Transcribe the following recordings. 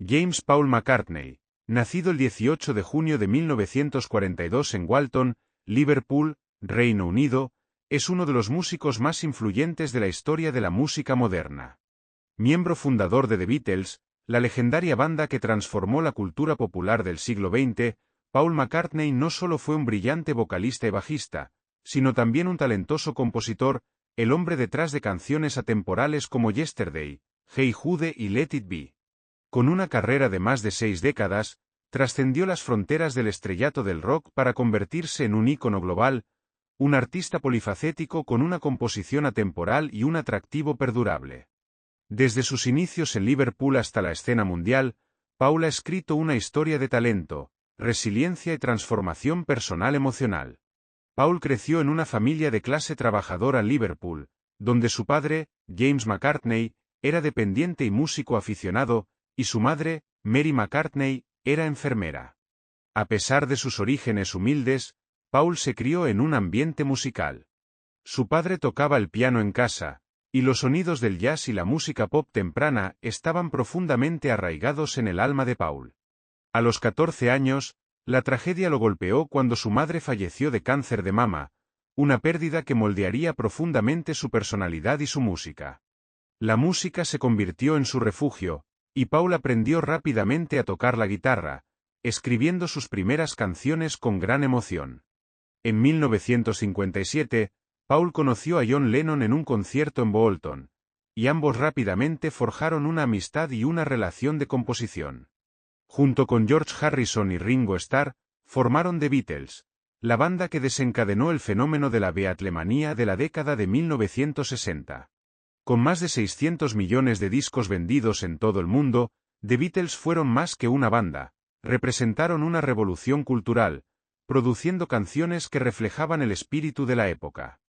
James Paul McCartney, nacido el 18 de junio de 1942 en Walton, Liverpool, Reino Unido, es uno de los músicos más influyentes de la historia de la música moderna. Miembro fundador de The Beatles, la legendaria banda que transformó la cultura popular del siglo XX, Paul McCartney no solo fue un brillante vocalista y bajista, sino también un talentoso compositor, el hombre detrás de canciones atemporales como Yesterday, Hey Jude y Let It Be. Con una carrera de más de 6 décadas, trascendió las fronteras del estrellato del rock para convertirse en un ícono global, un artista polifacético con una composición atemporal y un atractivo perdurable. Desde sus inicios en Liverpool hasta la escena mundial, Paul ha escrito una historia de talento, resiliencia y transformación personal emocional. Paul creció en una familia de clase trabajadora en Liverpool, donde su padre, James McCartney, era dependiente y músico aficionado, y su madre, Mary McCartney, era enfermera. A pesar de sus orígenes humildes, Paul se crió en un ambiente musical. Su padre tocaba el piano en casa, y los sonidos del jazz y la música pop temprana estaban profundamente arraigados en el alma de Paul. A los 14 años, la tragedia lo golpeó cuando su madre falleció de cáncer de mama, una pérdida que moldearía profundamente su personalidad y su música. La música se convirtió en su refugio, y Paul aprendió rápidamente a tocar la guitarra, escribiendo sus primeras canciones con gran emoción. En 1957, Paul conoció a John Lennon en un concierto en Bolton, y ambos rápidamente forjaron una amistad y una relación de composición. Junto con George Harrison y Ringo Starr, formaron The Beatles, la banda que desencadenó el fenómeno de la Beatlemanía de la década de 1960. Con más de 600 millones de discos vendidos en todo el mundo, The Beatles fueron más que una banda, representaron una revolución cultural, produciendo canciones que reflejaban el espíritu de la época.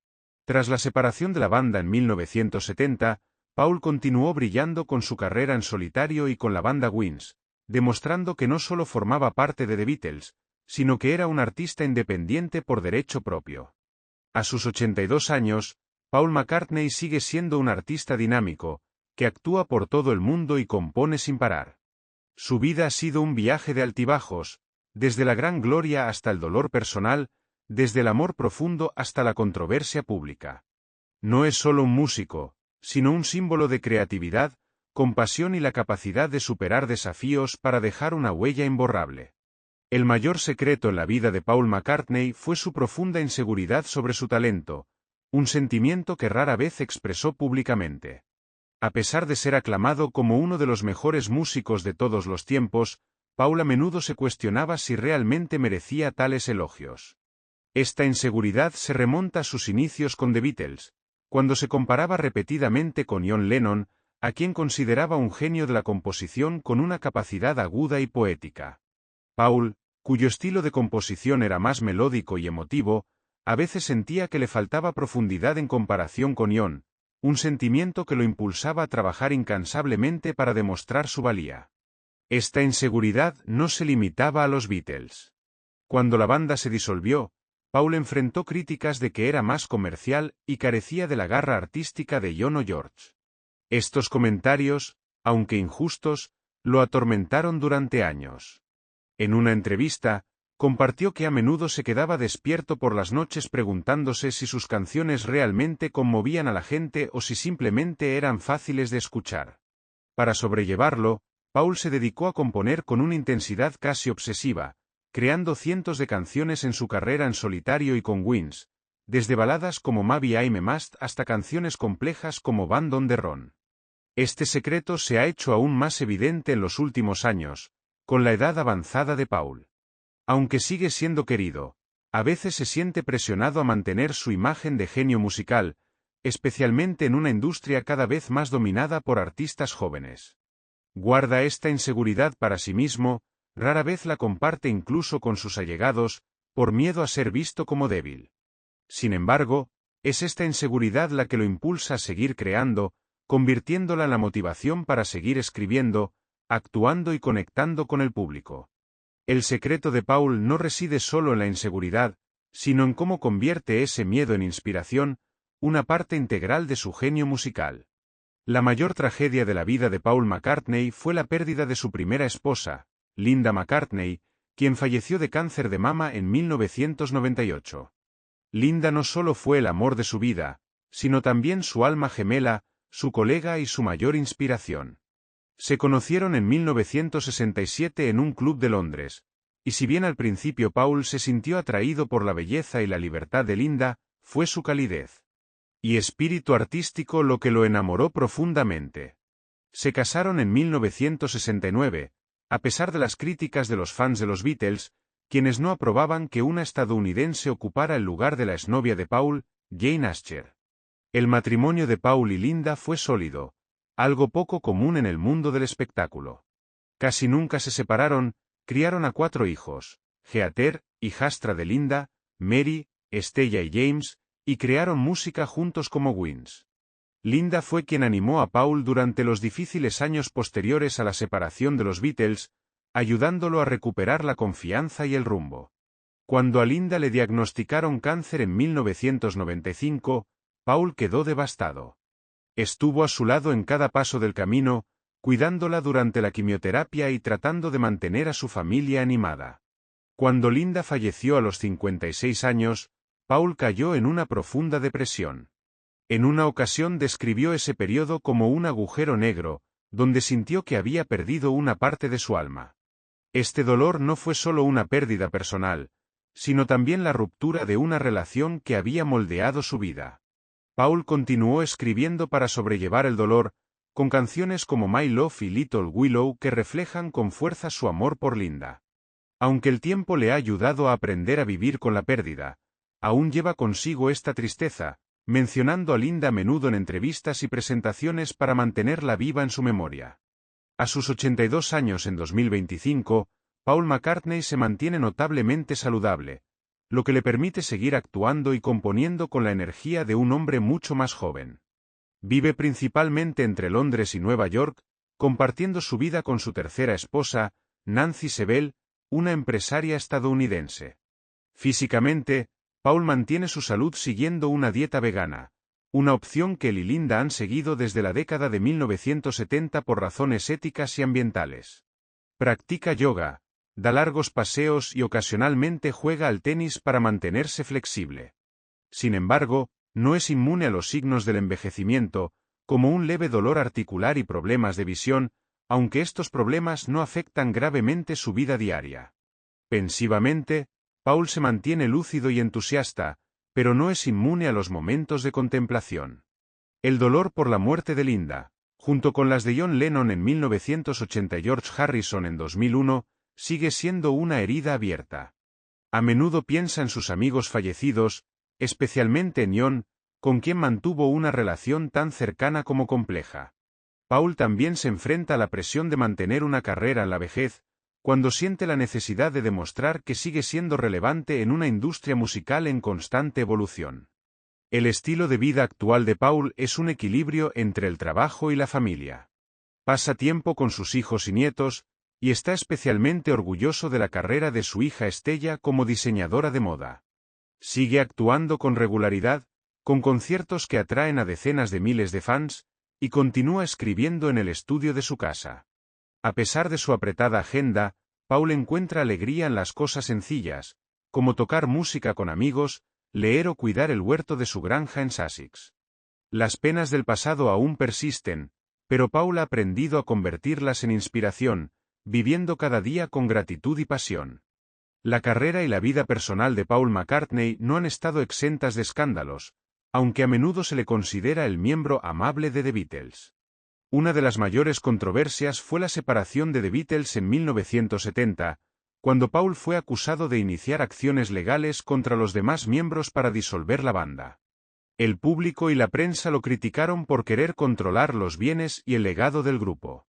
Tras la separación de la banda en 1970, Paul continuó brillando con su carrera en solitario y con la banda Wings, demostrando que no solo formaba parte de The Beatles, sino que era un artista independiente por derecho propio. A sus 82 años, Paul McCartney sigue siendo un artista dinámico, que actúa por todo el mundo y compone sin parar. Su vida ha sido un viaje de altibajos, desde la gran gloria hasta el dolor personal, desde el amor profundo hasta la controversia pública. No es solo un músico, sino un símbolo de creatividad, compasión y la capacidad de superar desafíos para dejar una huella imborrable. El mayor secreto en la vida de Paul McCartney fue su profunda inseguridad sobre su talento, un sentimiento que rara vez expresó públicamente. A pesar de ser aclamado como uno de los mejores músicos de todos los tiempos, Paul a menudo se cuestionaba si realmente merecía tales elogios. Esta inseguridad se remonta a sus inicios con The Beatles, cuando se comparaba repetidamente con John Lennon, a quien consideraba un genio de la composición con una capacidad aguda y poética. Paul, cuyo estilo de composición era más melódico y emotivo, a veces sentía que le faltaba profundidad en comparación con John, un sentimiento que lo impulsaba a trabajar incansablemente para demostrar su valía. Esta inseguridad no se limitaba a los Beatles. Cuando la banda se disolvió, Paul enfrentó críticas de que era más comercial y carecía de la garra artística de John o George. Estos comentarios, aunque injustos, lo atormentaron durante años. En una entrevista, compartió que a menudo se quedaba despierto por las noches preguntándose si sus canciones realmente conmovían a la gente o si simplemente eran fáciles de escuchar. Para sobrellevarlo, Paul se dedicó a componer con una intensidad casi obsesiva, creando cientos de canciones en su carrera en solitario y con Wings, desde baladas como Maybe I'm a Must hasta canciones complejas como Band on the Run. Este secreto se ha hecho aún más evidente en los últimos años, con la edad avanzada de Paul. Aunque sigue siendo querido, a veces se siente presionado a mantener su imagen de genio musical, especialmente en una industria cada vez más dominada por artistas jóvenes. Guarda esta inseguridad para sí mismo, rara vez la comparte incluso con sus allegados, por miedo a ser visto como débil. Sin embargo, es esta inseguridad la que lo impulsa a seguir creando, convirtiéndola en la motivación para seguir escribiendo, actuando y conectando con el público. El secreto de Paul no reside solo en la inseguridad, sino en cómo convierte ese miedo en inspiración, una parte integral de su genio musical. La mayor tragedia de la vida de Paul McCartney fue la pérdida de su primera esposa, Linda McCartney, quien falleció de cáncer de mama en 1998. Linda no solo fue el amor de su vida, sino también su alma gemela, su colega y su mayor inspiración. Se conocieron en 1967 en un club de Londres, y si bien al principio Paul se sintió atraído por la belleza y la libertad de Linda, fue su calidez y espíritu artístico lo que lo enamoró profundamente. Se casaron en 1969, a pesar de las críticas de los fans de los Beatles, quienes no aprobaban que una estadounidense ocupara el lugar de la exnovia de Paul, Jane Asher. El matrimonio de Paul y Linda fue sólido, algo poco común en el mundo del espectáculo. Casi nunca se separaron, criaron a 4 hijos, Heather, hijastra de Linda, Mary, Estella y James, y crearon música juntos como Wings. Linda fue quien animó a Paul durante los difíciles años posteriores a la separación de los Beatles, ayudándolo a recuperar la confianza y el rumbo. Cuando a Linda le diagnosticaron cáncer en 1995, Paul quedó devastado. Estuvo a su lado en cada paso del camino, cuidándola durante la quimioterapia y tratando de mantener a su familia animada. Cuando Linda falleció a los 56 años, Paul cayó en una profunda depresión. En una ocasión describió ese periodo como un agujero negro, donde sintió que había perdido una parte de su alma. Este dolor no fue solo una pérdida personal, sino también la ruptura de una relación que había moldeado su vida. Paul continuó escribiendo para sobrellevar el dolor, con canciones como My Love y Little Willow que reflejan con fuerza su amor por Linda. Aunque el tiempo le ha ayudado a aprender a vivir con la pérdida, aún lleva consigo esta tristeza, mencionando a Linda a menudo en entrevistas y presentaciones para mantenerla viva en su memoria. A sus 82 años en 2025, Paul McCartney se mantiene notablemente saludable, lo que le permite seguir actuando y componiendo con la energía de un hombre mucho más joven. Vive principalmente entre Londres y Nueva York, compartiendo su vida con su tercera esposa, Nancy Shevell, una empresaria estadounidense. Físicamente, Paul mantiene su salud siguiendo una dieta vegana, una opción que él y Linda han seguido desde la década de 1970 por razones éticas y ambientales. Practica yoga, da largos paseos y ocasionalmente juega al tenis para mantenerse flexible. Sin embargo, no es inmune a los signos del envejecimiento, como un leve dolor articular y problemas de visión, aunque estos problemas no afectan gravemente su vida diaria. Pensivamente, Paul se mantiene lúcido y entusiasta, pero no es inmune a los momentos de contemplación. El dolor por la muerte de Linda, junto con las de John Lennon en 1980 y George Harrison en 2001, sigue siendo una herida abierta. A menudo piensa en sus amigos fallecidos, especialmente en John, con quien mantuvo una relación tan cercana como compleja. Paul también se enfrenta a la presión de mantener una carrera en la vejez, cuando siente la necesidad de demostrar que sigue siendo relevante en una industria musical en constante evolución. El estilo de vida actual de Paul es un equilibrio entre el trabajo y la familia. Pasa tiempo con sus hijos y nietos, y está especialmente orgulloso de la carrera de su hija Estella como diseñadora de moda. Sigue actuando con regularidad, con conciertos que atraen a decenas de miles de fans, y continúa escribiendo en el estudio de su casa. A pesar de su apretada agenda, Paul encuentra alegría en las cosas sencillas, como tocar música con amigos, leer o cuidar el huerto de su granja en Sussex. Las penas del pasado aún persisten, pero Paul ha aprendido a convertirlas en inspiración, viviendo cada día con gratitud y pasión. La carrera y la vida personal de Paul McCartney no han estado exentas de escándalos, aunque a menudo se le considera el miembro amable de The Beatles. Una de las mayores controversias fue la separación de The Beatles en 1970, cuando Paul fue acusado de iniciar acciones legales contra los demás miembros para disolver la banda. El público y la prensa lo criticaron por querer controlar los bienes y el legado del grupo.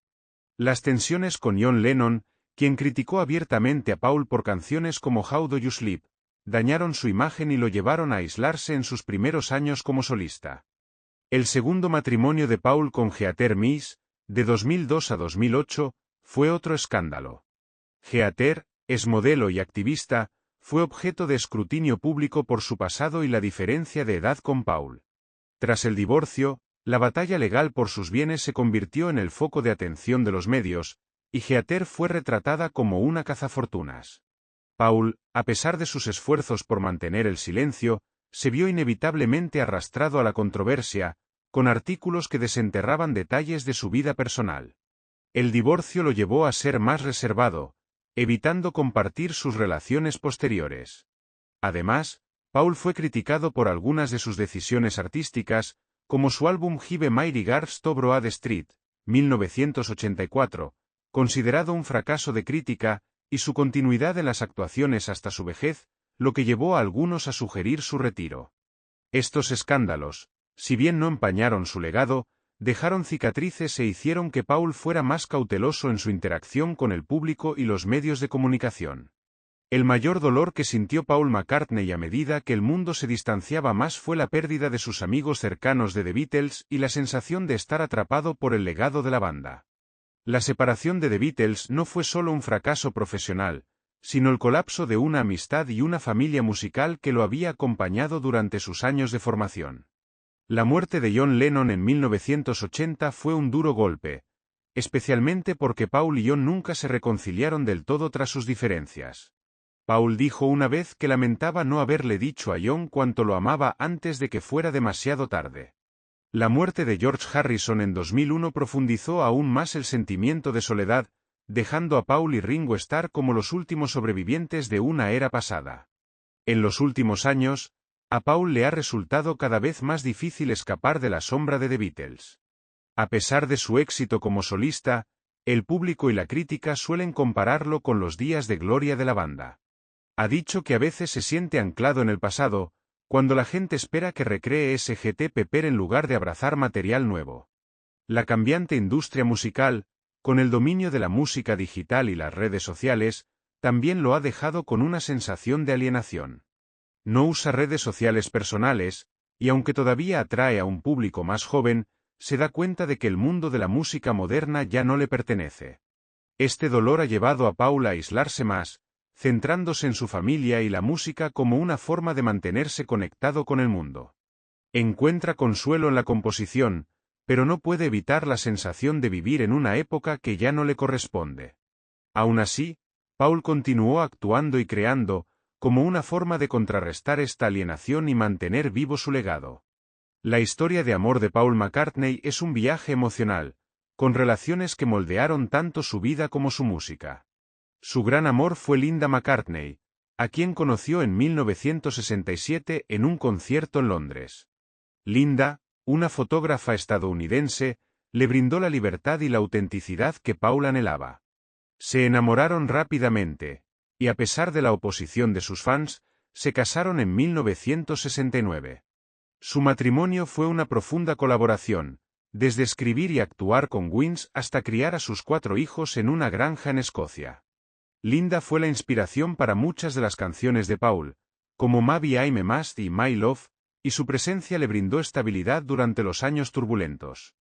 Las tensiones con John Lennon, quien criticó abiertamente a Paul por canciones como How Do You Sleep, dañaron su imagen y lo llevaron a aislarse en sus primeros años como solista. El segundo matrimonio de Paul con Heather Miss, de 2002 a 2008, fue otro escándalo. Heather, es modelo y activista, fue objeto de escrutinio público por su pasado y la diferencia de edad con Paul. Tras el divorcio, La batalla legal por sus bienes se convirtió en el foco de atención de los medios, y Geather fue retratada como una cazafortunas. Paul, a pesar de sus esfuerzos por mantener el silencio, se vio inevitablemente arrastrado a la controversia, con artículos que desenterraban detalles de su vida personal. El divorcio lo llevó a ser más reservado, evitando compartir sus relaciones posteriores. Además, Paul fue criticado por algunas de sus decisiones artísticas, como su álbum Jive My Regards to Broad Street, 1984, considerado un fracaso de crítica, y su continuidad en las actuaciones hasta su vejez, lo que llevó a algunos a sugerir su retiro. Estos escándalos, si bien no empañaron su legado, dejaron cicatrices e hicieron que Paul fuera más cauteloso en su interacción con el público y los medios de comunicación. El mayor dolor que sintió Paul McCartney a medida que el mundo se distanciaba más fue la pérdida de sus amigos cercanos de The Beatles y la sensación de estar atrapado por el legado de la banda. La separación de The Beatles no fue solo un fracaso profesional, sino el colapso de una amistad y una familia musical que lo había acompañado durante sus años de formación. La muerte de John Lennon en 1980 fue un duro golpe, especialmente porque Paul y John nunca se reconciliaron del todo tras sus diferencias. Paul dijo una vez que lamentaba no haberle dicho a John cuánto lo amaba antes de que fuera demasiado tarde. La muerte de George Harrison en 2001 profundizó aún más el sentimiento de soledad, dejando a Paul y Ringo Starr como los últimos sobrevivientes de una era pasada. En los últimos años, a Paul le ha resultado cada vez más difícil escapar de la sombra de The Beatles. A pesar de su éxito como solista, el público y la crítica suelen compararlo con los días de gloria de la banda. Ha dicho que a veces se siente anclado en el pasado, cuando la gente espera que recree Sgt. Pepper en lugar de abrazar material nuevo. La cambiante industria musical, con el dominio de la música digital y las redes sociales, también lo ha dejado con una sensación de alienación. No usa redes sociales personales, y aunque todavía atrae a un público más joven, se da cuenta de que el mundo de la música moderna ya no le pertenece. Este dolor ha llevado a Paul a aislarse más, centrándose en su familia y la música como una forma de mantenerse conectado con el mundo. Encuentra consuelo en la composición, pero no puede evitar la sensación de vivir en una época que ya no le corresponde. Aún así, Paul continuó actuando y creando, como una forma de contrarrestar esta alienación y mantener vivo su legado. La historia de amor de Paul McCartney es un viaje emocional, con relaciones que moldearon tanto su vida como su música. Su gran amor fue Linda McCartney, a quien conoció en 1967 en un concierto en Londres. Linda, una fotógrafa estadounidense, le brindó la libertad y la autenticidad que Paul anhelaba. Se enamoraron rápidamente, y a pesar de la oposición de sus fans, se casaron en 1969. Su matrimonio fue una profunda colaboración, desde escribir y actuar con Wings hasta criar a sus 4 hijos en una granja en Escocia. Linda fue la inspiración para muchas de las canciones de Paul, como Maybe I'm a Must y My Love, y su presencia le brindó estabilidad durante los años turbulentos.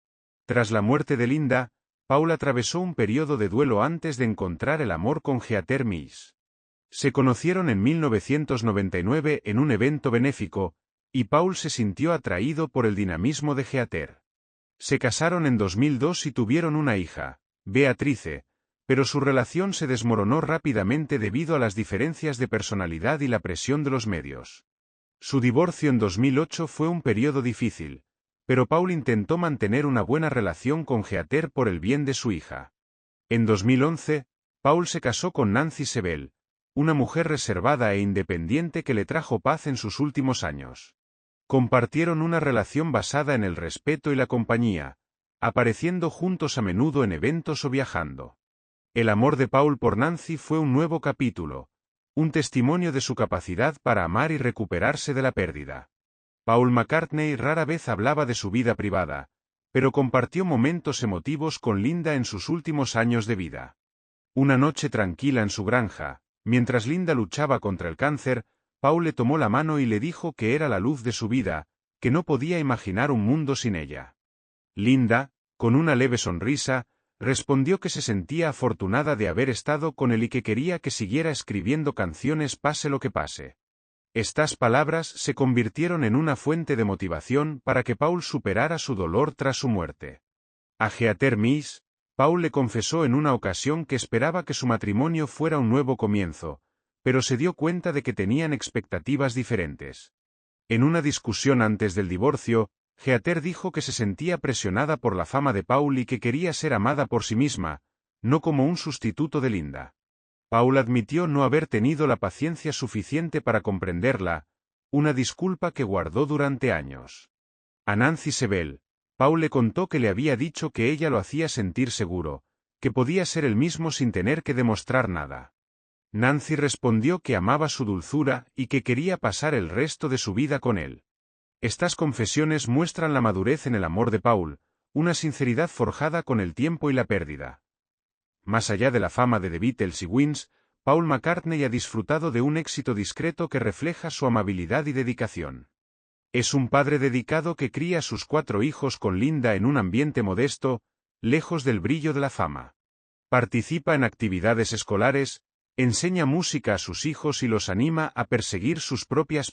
Tras la muerte de Linda, Paul atravesó un periodo de duelo antes de encontrar el amor con Heather Mills. Se conocieron en 1999 en un evento benéfico, y Paul se sintió atraído por el dinamismo de Heather. Se casaron en 2002 y tuvieron una hija, Beatrice, pero su relación se desmoronó rápidamente debido a las diferencias de personalidad y la presión de los medios. Su divorcio en 2008 fue un periodo difícil, pero Paul intentó mantener una buena relación con Heather por el bien de su hija. En 2011, Paul se casó con Nancy Sebel, una mujer reservada e independiente que le trajo paz en sus últimos años. Compartieron una relación basada en el respeto y la compañía, apareciendo juntos a menudo en eventos o viajando. El amor de Paul por Nancy fue un nuevo capítulo, un testimonio de su capacidad para amar y recuperarse de la pérdida. Paul McCartney rara vez hablaba de su vida privada, pero compartió momentos emotivos con Linda en sus últimos años de vida. Una noche tranquila en su granja, mientras Linda luchaba contra el cáncer, Paul le tomó la mano y le dijo que era la luz de su vida, que no podía imaginar un mundo sin ella. Linda, con una leve sonrisa, respondió que se sentía afortunada de haber estado con él y que quería que siguiera escribiendo canciones pase lo que pase. Estas palabras se convirtieron en una fuente de motivación para que Paul superara su dolor tras su muerte. A Heather Miss, Paul le confesó en una ocasión que esperaba que su matrimonio fuera un nuevo comienzo, pero se dio cuenta de que tenían expectativas diferentes. En una discusión antes del divorcio, Heather dijo que se sentía presionada por la fama de Paul y que quería ser amada por sí misma, no como un sustituto de Linda. Paul admitió no haber tenido la paciencia suficiente para comprenderla, una disculpa que guardó durante años. A Nancy Sebel, Paul le contó que le había dicho que ella lo hacía sentir seguro, que podía ser el mismo sin tener que demostrar nada. Nancy respondió que amaba su dulzura y que quería pasar el resto de su vida con él. Estas confesiones muestran la madurez en el amor de Paul, una sinceridad forjada con el tiempo y la pérdida. Más allá de la fama de The Beatles y Wings, Paul McCartney ha disfrutado de un éxito discreto que refleja su amabilidad y dedicación. Es un padre dedicado que cría a sus 4 hijos con Linda en un ambiente modesto, lejos del brillo de la fama. Participa en actividades escolares, enseña música a sus hijos y los anima a perseguir sus propias